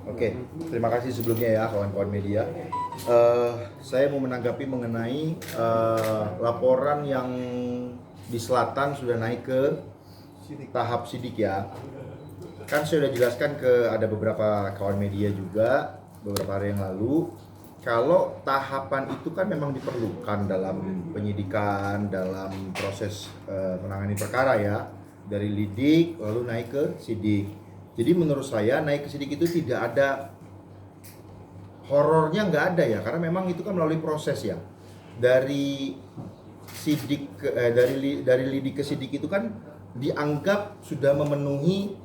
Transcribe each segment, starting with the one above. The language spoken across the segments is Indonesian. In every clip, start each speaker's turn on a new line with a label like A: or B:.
A: Oke, terima kasih sebelumnya ya kawan-kawan media. Saya mau menanggapi mengenai laporan yang di selatan sudah naik ke tahap sidik ya. Kan saya sudah jelaskan ke ada beberapa kawan media juga beberapa hari yang lalu, kalau tahapan itu kan memang diperlukan dalam penyidikan, dalam proses menangani perkara ya, dari lidik lalu naik ke sidik. Jadi menurut saya naik ke sidik itu tidak ada horornya, nggak ada ya, karena memang itu kan melalui proses ya. Dari sidik dari lidik ke sidik itu kan dianggap sudah memenuhi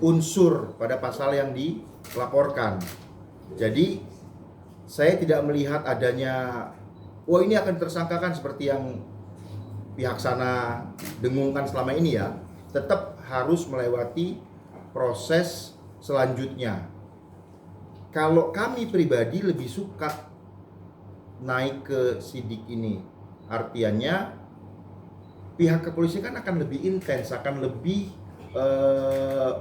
A: unsur pada pasal yang dilaporkan. Jadi saya tidak melihat adanya ini akan tersangkakan seperti yang pihak sana dengungkan selama ini ya. Tetap harus melewati proses selanjutnya. Kalau kami pribadi lebih suka naik ke sidik ini, artinya pihak kepolisian kan akan lebih intens, akan lebih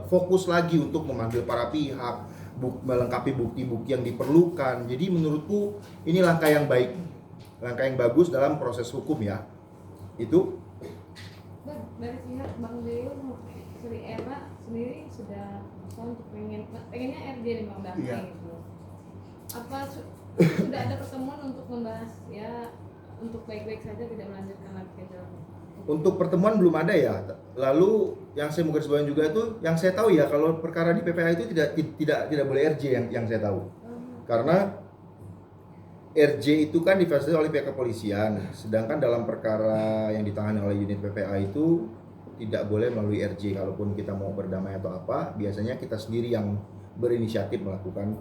A: fokus lagi untuk memanggil para pihak, melengkapi bukti-bukti yang diperlukan. Jadi menurutku ini langkah yang baik, langkah yang bagus dalam proses hukum ya. Itu
B: dari pihak Bang Deo, Sri Era sendiri sudah untuk pengennya RJ nih Bang damai gitu. Apa sudah ada pertemuan untuk membahas ya untuk baik-baik saja tidak melanjutkan lagi ke jalan?
A: Untuk pertemuan belum ada ya. Lalu yang saya mau garis bawahi juga itu, yang saya tahu ya kalau perkara di PPA itu tidak boleh RJ yang saya tahu. Karena RJ itu kan difasilitasi oleh pihak kepolisian, sedangkan dalam perkara yang ditangani oleh unit PPA itu tidak boleh melalui RJ. Kalaupun kita mau berdamai atau apa, biasanya kita sendiri yang berinisiatif melakukan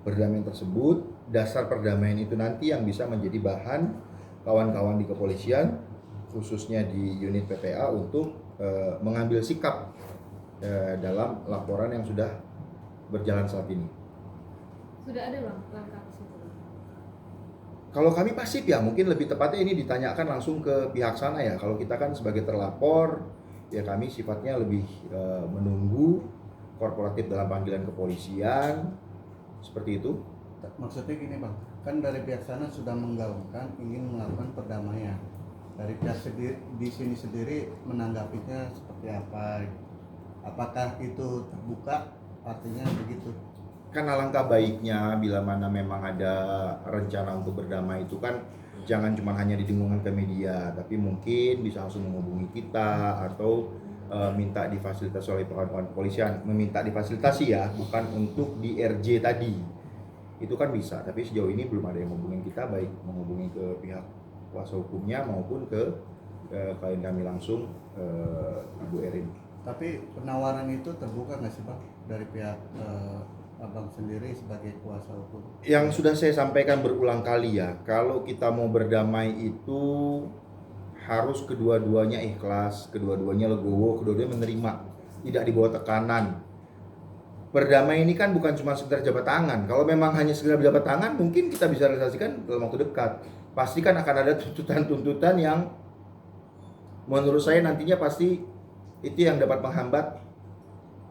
A: perdamaian tersebut. Dasar perdamaian itu nanti yang bisa menjadi bahan kawan-kawan di kepolisian, khususnya di unit PPA untuk mengambil sikap dalam laporan yang sudah berjalan saat ini.
B: Sudah ada Bang langkah tersebut?
A: Kalau kami pasif ya, mungkin lebih tepatnya ini ditanyakan langsung ke pihak sana ya. Kalau kita kan sebagai terlapor, ya kami sifatnya lebih menunggu korporatif dalam panggilan kepolisian, seperti itu.
C: Maksudnya gini Bang, kan dari pihak sana sudah menggaungkan ingin melakukan perdamaian. Dari pihak di sini sendiri menanggapinya seperti apa? Apakah itu terbuka? Artinya begitu.
A: Kan alangkah baiknya bila mana memang ada rencana untuk berdamai itu kan jangan cuma hanya didengungkan ke media, tapi mungkin bisa langsung menghubungi kita atau minta difasilitasi oleh kawan-kawan kepolisian, meminta difasilitasi ya, bukan untuk di RJ tadi. Itu kan bisa, tapi sejauh ini belum ada yang menghubungi kita, baik menghubungi ke pihak kuasa hukumnya maupun ke klien kami langsung, Ibu Erin.
C: Tapi penawaran itu terbuka nggak sih Bang dari pihak Abang sendiri sebagai kuasa hukum?
A: Yang sudah saya sampaikan berulang kali ya, kalau kita mau berdamai itu harus kedua-duanya ikhlas, kedua-duanya legowo, kedua-duanya menerima, tidak dibawa tekanan. Berdamai ini kan bukan cuma sekedar jabat tangan. Kalau memang hanya sekedar jabat tangan, mungkin kita bisa realisasikan dalam waktu dekat. Pasti kan akan ada tuntutan-tuntutan yang menurut saya nantinya pasti itu yang dapat menghambat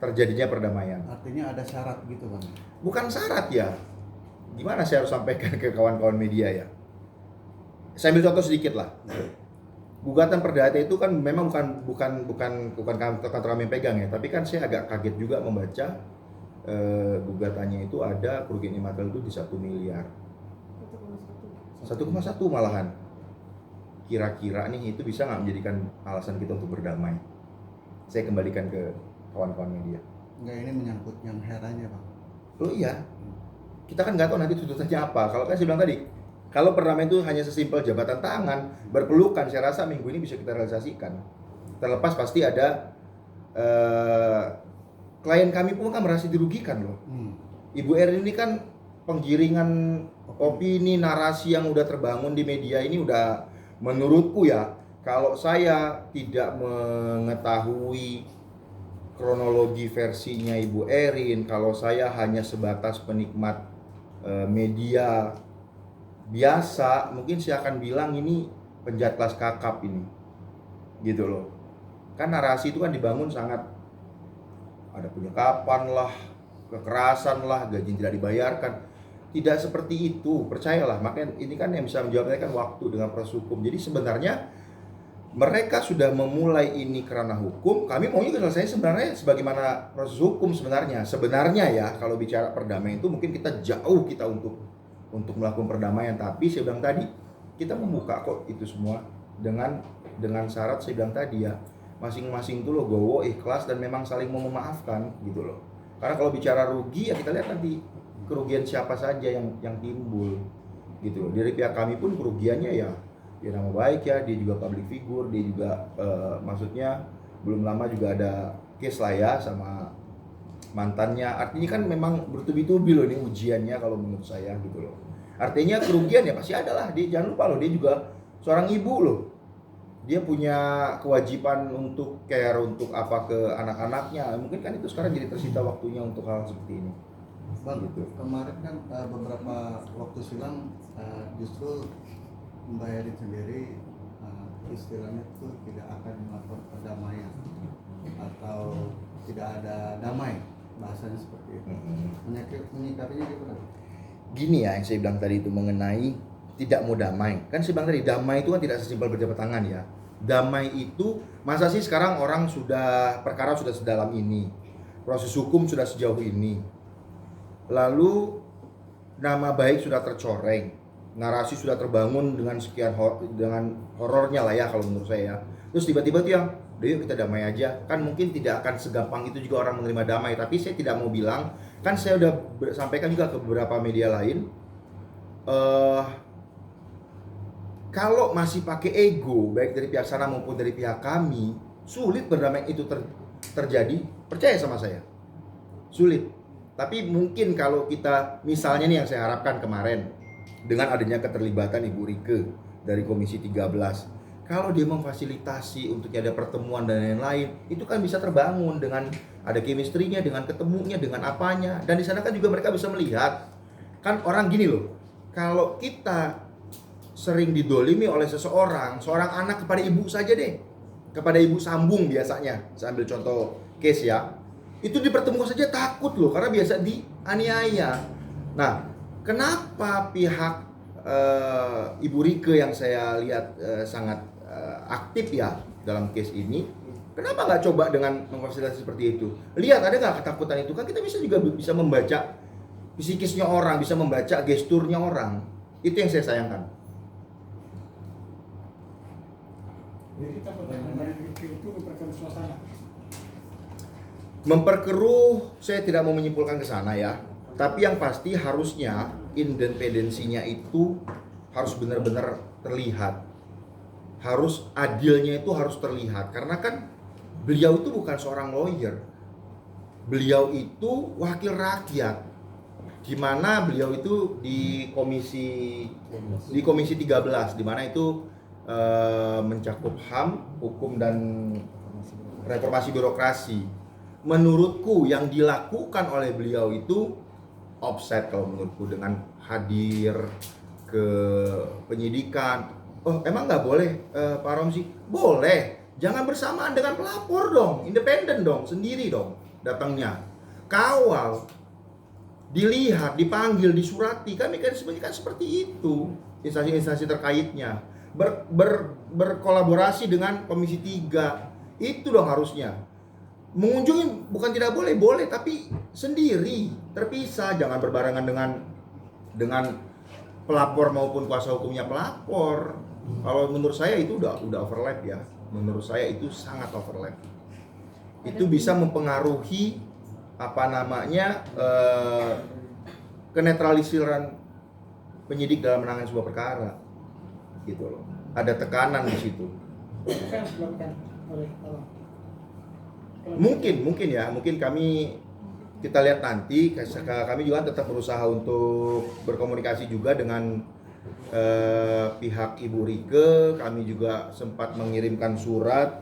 A: terjadinya perdamaian.
C: Artinya ada syarat gitu Bang?
A: Bukan syarat ya. Gimana saya harus sampaikan ke kawan-kawan media ya? Saya ambil contoh sedikit lah. Gugatan perdata itu kan memang bukan kantor kami yang pegang ya, tapi kan saya agak kaget juga membaca gugatannya itu ada kerugian imaterial itu di 1 miliar. 1,1 malahan. Kira-kira nih itu bisa nggak menjadikan alasan kita untuk berdamai? Saya kembalikan ke kawan-kawan media.
C: Enggak, ini menyangkut yang herannya Bang.
A: Oh iya, kita kan nggak tahu nanti tuntutannya apa. Kalau kan saya bilang tadi, kalau perdamaian itu hanya sesimpel jabatan tangan, berpelukan, saya rasa minggu ini bisa kita realisasikan. Terlepas pasti ada klien kami pun kan merasa dirugikan loh. Ibu Erin ini kan penggiringan opini, narasi yang udah terbangun di media ini udah, menurutku ya, kalau saya tidak mengetahui kronologi versinya Ibu Erin, kalau saya hanya sebatas penikmat media biasa, mungkin saya akan bilang ini penjahat kelas kakap ini, gitu loh. Kan narasi itu kan dibangun sangat ada penyekapan lah, kekerasan lah, gaji tidak dibayarkan. Tidak seperti itu, percayalah. Makanya ini kan yang bisa menjawabnya kan waktu dengan proses hukum. Jadi sebenarnya mereka sudah memulai ini karena hukum. Kami maunya selesai sebenarnya sebagaimana proses hukum sebenarnya. Sebenarnya ya, kalau bicara perdamaian itu mungkin kita jauh untuk melakukan perdamaian. Tapi saya bilang tadi, kita membuka kok itu semua dengan syarat saya bilang tadi ya, masing-masing itu logowo, ikhlas dan memang saling mau memaafkan gitu loh. Karena kalau bicara rugi ya kita lihat nanti kerugian siapa saja yang timbul gitu loh. Dari pihak kami pun kerugiannya ya nama baik ya, dia juga public figure, dia juga maksudnya belum lama juga ada case lah ya sama mantannya. Artinya kan memang bertubi-tubi loh ini ujiannya kalau menurut saya gitu loh. Artinya kerugian ya pasti ada lah. Dia jangan lupa loh, dia juga seorang ibu loh. Dia punya kewajiban untuk care untuk apa ke anak-anaknya. Mungkin kan itu sekarang jadi tersita waktunya untuk hal seperti ini.
C: Bang,
A: Gitu.
C: kemarin kan beberapa waktu silam justru Mbak Eri sendiri istilahnya itu tidak akan melakukan perdamaian atau tidak ada damai, bahasanya seperti itu. Menyikapinya gimana?
A: Gini ya yang saya bilang tadi itu mengenai tidak mau damai. Kan saya bilang tadi damai itu kan tidak sesimpel berjabat tangan ya. Damai itu masa sih sekarang orang perkara sudah sedalam ini. Proses hukum sudah sejauh ini. Lalu nama baik sudah tercoreng. Narasi sudah terbangun dengan sekian dengan horornya lah ya kalau menurut saya ya. Terus tiba-tiba tuh yang yuk kita damai aja. Kan mungkin tidak akan segampang itu juga orang menerima damai. Tapi saya tidak mau bilang, kan saya udah sampaikan juga ke beberapa media lain, kalau masih pakai ego baik dari pihak sana maupun dari pihak kami, sulit berdamai itu terjadi. Percaya sama saya, sulit. Tapi mungkin kalau kita misalnya nih yang saya harapkan kemarin dengan adanya keterlibatan Ibu Rike dari Komisi 13, kalau dia memfasilitasi untuk ada pertemuan dan lain-lain, itu kan bisa terbangun dengan ada chemistry-nya, dengan ketemunya, dengan apanya. Dan di sana kan juga mereka bisa melihat, kan orang gini loh, kalau kita sering didolimi oleh seorang anak kepada ibu saja deh, kepada ibu sambung biasanya, saya ambil contoh case ya, itu dipertemukan saja takut loh, karena biasa dianiaya. Nah, kenapa pihak Ibu Rike yang saya lihat sangat aktif ya dalam case ini, kenapa nggak coba dengan memfasilitasi seperti itu? Lihat ada nggak ketakutan itu? Kan kita bisa membaca psikisnya orang, bisa membaca gesturnya orang. Itu yang saya sayangkan.
D: Jadi kita bagaimana itu memperkeruh suasana.
A: Memperkeruh, saya tidak mau menyimpulkan ke sana ya. Tapi yang pasti harusnya independensinya itu harus benar-benar terlihat. Harus adilnya itu harus terlihat. Karena kan beliau itu bukan seorang lawyer. Beliau itu wakil rakyat. Di mana beliau itu di komisi 13, di mana itu mencakup HAM, hukum dan reformasi birokrasi. Menurutku yang dilakukan oleh beliau itu offset kalau menurutku dengan hadir ke penyidikan. Oh emang nggak boleh Pak Romsi? Boleh, jangan bersamaan dengan pelapor dong, independen dong, sendiri dong datangnya. Kawal, dilihat, dipanggil, disurati, kan mekanismenya kan seperti itu. Instansi-instansi terkaitnya berkolaborasi dengan Komisi 3. Itu dong harusnya. Mengunjungi bukan tidak boleh, boleh tapi sendiri, terpisah, jangan berbarengan dengan pelapor maupun kuasa hukumnya pelapor. Kalau menurut saya itu udah overlap ya. Menurut saya itu sangat overlap. Itu bisa mempengaruhi kenetralisiran penyidik dalam menangani sebuah perkara. Gitu loh. Ada tekanan di situ.
D: Itu kan harus dilakukan oleh
A: Mungkin kita lihat nanti. Kami juga tetap berusaha untuk berkomunikasi juga dengan pihak Ibu Rike. Kami juga sempat mengirimkan surat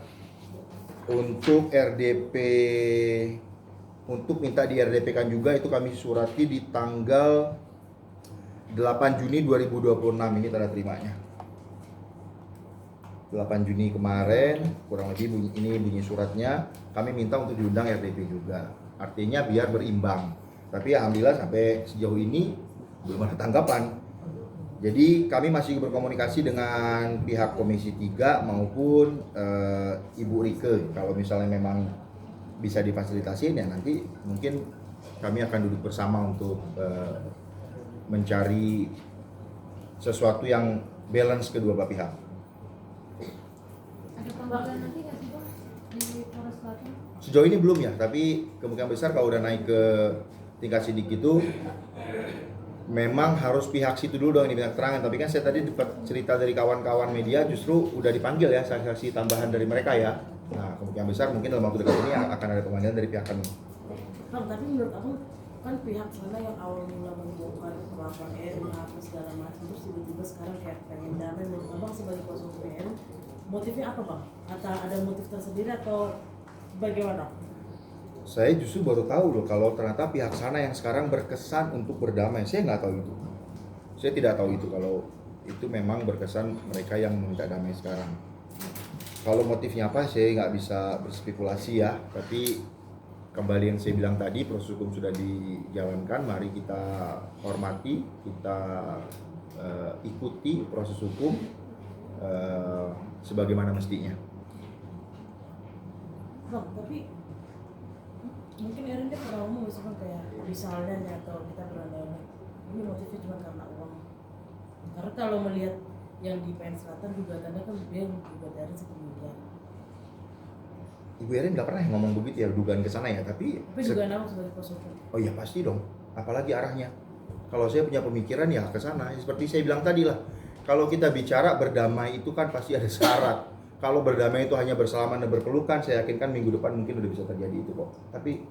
A: untuk RDP, untuk minta di RDP kan juga. Itu kami surati di tanggal 8 Juni 2026 ini tanda terimanya. 8 Juni kemarin, kurang lebih ini bunyi suratnya, kami minta untuk diundang RDP juga. Artinya biar berimbang. Tapi alhamdulillah sampai sejauh ini belum ada tanggapan. Jadi kami masih berkomunikasi dengan pihak Komisi 3 maupun Ibu Rike. Kalau misalnya memang bisa difasilitasi ya nanti mungkin kami akan duduk bersama untuk mencari sesuatu yang balance kedua belah pihak.
B: Ada panggilan nanti nggak sih bang di Polres Selatan?
A: Sejauh ini belum ya, tapi kemungkinan besar kalau udah naik ke tingkat sidik itu memang harus pihak situ dulu dong yang diminta keterangan. Tapi kan saya tadi dapat cerita dari kawan-kawan media justru udah dipanggil ya saksi-saksi tambahan dari mereka ya. Nah kemungkinan besar mungkin dalam waktu dekat ini akan ada pemanggilan dari pihak kami.
E: Bang, tapi menurut aku kan pihak sana yang awal mula membongkar kelakuan Erin apa segala macam terus tiba-tiba sekarang kayak pengen damai. Menurut abang sebagai kuasa hukum Erin motifnya apa bang? Atau ada motif tersendiri atau bagaimana?
A: Saya justru baru tahu loh kalau ternyata pihak sana yang sekarang berkesan untuk berdamai. Saya nggak tahu itu. Saya tidak tahu itu kalau itu memang berkesan mereka yang meminta damai sekarang. Kalau motifnya apa saya nggak bisa berspekulasi ya. Tapi kembali yang saya bilang tadi, proses hukum sudah dijalankan. Mari kita hormati, kita ikuti proses hukum sebagaimana mestinya.
E: Bang, tapi mungkin Erin dia pernah ngomong misalkan kayak misalnya nih atau kita berandai ini motifnya cuma karena uang. Karena kalau melihat yang di PN Selatan gugatannya kan dia gugat Erin 1 miliar.
A: Ibu Erin nggak pernah ngomong begitu ya, dugaan ke sana ya, tapi
E: Dugaan apa sebagai kuasa hukum?
A: oh iya pasti dong, apalagi arahnya. Kalau saya punya pemikiran ya ke sana, seperti saya bilang tadi lah. Kalau kita bicara berdamai itu kan pasti ada syarat. Kalau berdamai itu hanya bersalaman dan berpelukan, saya yakin kan minggu depan mungkin udah bisa terjadi itu kok. Tapi